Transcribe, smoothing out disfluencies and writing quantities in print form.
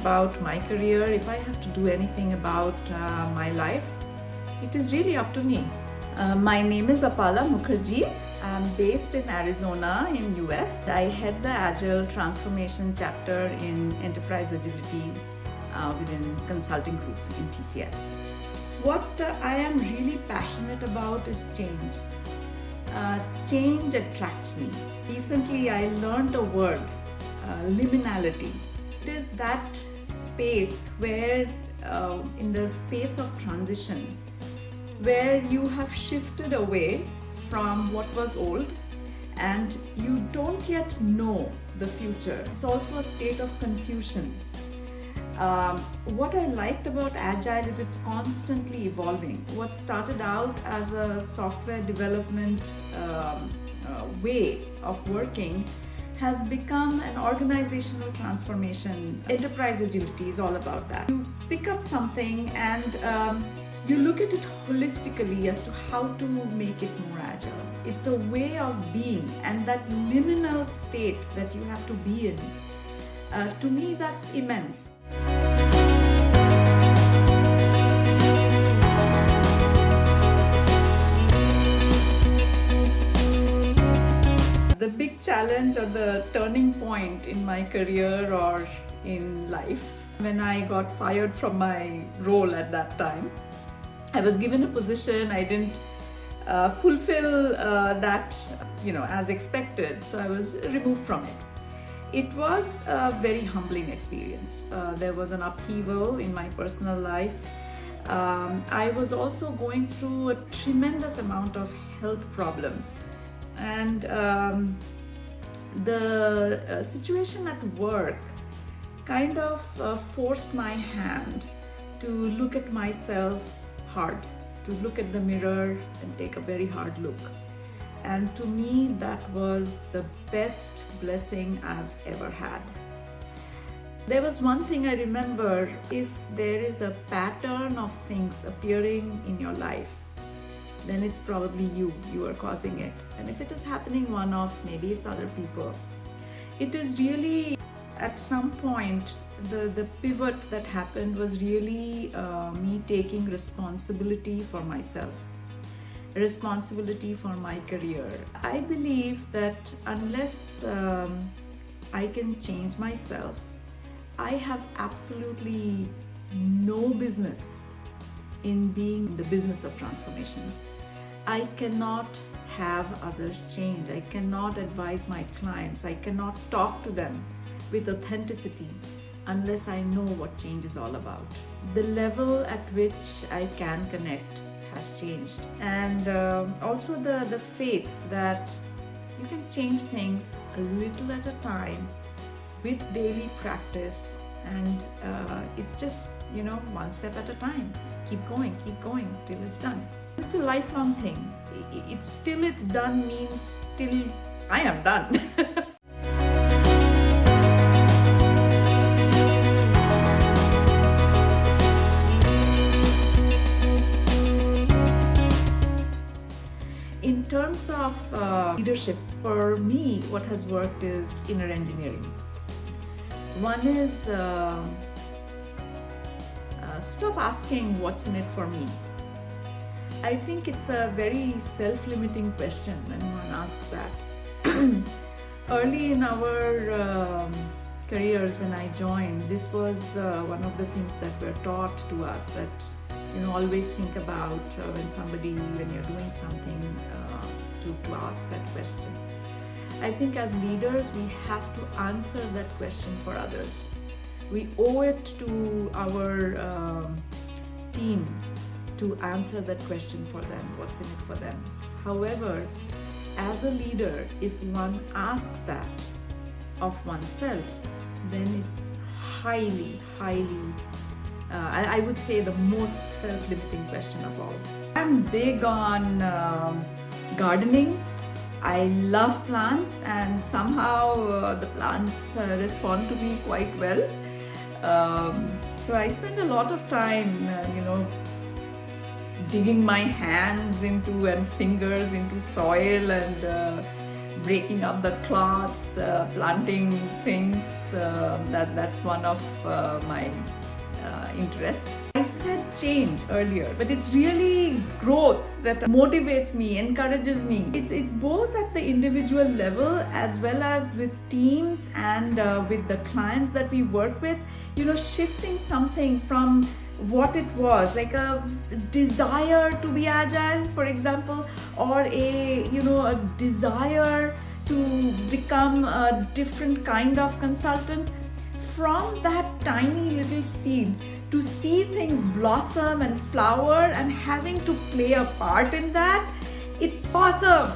about my career, if I have to do anything about my life, it is really up to me. My name is Apala Mukherjee. I'm based in Arizona in US. I head the Agile Transformation chapter in Enterprise Agility within Consulting Group in TCS. What I am really passionate about is change. Change attracts me. Recently I learned a word, liminality. It is that space where, in the space of transition, where you have shifted away from what was old and you don't yet know the future. It's also a state of confusion. What I liked about Agile is it's constantly evolving. What started out as a software development way of working has become an organizational transformation. Enterprise agility is all about that. You pick up something and you look at it holistically as to how to make it more agile. It's a way of being, and that liminal state that you have to be in, to me that's immense. The big challenge or the turning point in my career or in life, when I got fired from my role at that time, I was given a position, I didn't fulfill that, as expected, so I was removed from it. It was a very humbling experience. There was an upheaval in my personal life. I was also going through a tremendous amount of health problems. And the situation at work kind of forced my hand to look at myself hard, to look at the mirror and take a very hard look. And to me, that was the best blessing I've ever had. There was one thing I remember: if there is a pattern of things appearing in your life, then it's probably you are causing it. And if it is happening one-off, maybe it's other people. It is really, at some point, the pivot that happened was really me taking responsibility for myself, responsibility for my career. I believe that unless I can change myself, I have absolutely no business in being in the business of transformation. I cannot have others change. I cannot advise my clients. I cannot talk to them with authenticity unless I know what change is all about. The level at which I can connect has changed. And also the faith that you can change things a little at a time with daily practice, and it's just, one step at a time. Keep going till it's done. It's a lifelong thing. It's till it's done means till I am done. In terms of leadership, for me, what has worked is inner engineering. One is stop asking what's in it for me. I think it's a very self-limiting question when one asks that. Early in our careers, when I joined, this was one of the things that were taught to us, that always think about when you're doing something, to ask that question. I think as leaders, we have to answer that question for others. We owe it to our team to answer that question for them, what's in it for them. However, as a leader, if one asks that of oneself, then it's highly, I would say the most self-limiting question of all. I'm big on gardening. I love plants, and somehow the plants respond to me quite well. So I spend a lot of time, digging my hands into and fingers into soil and breaking up the cloths, planting things. That's one of my interests. I said change earlier, but it's really growth that motivates me, encourages me. It's both at the individual level as well as with teams and with the clients that we work with. Shifting something from what it was, like a desire to be agile, for example, or a desire to become a different kind of consultant. From that tiny little seed to see things blossom and flower and having to play a part in that, it's awesome.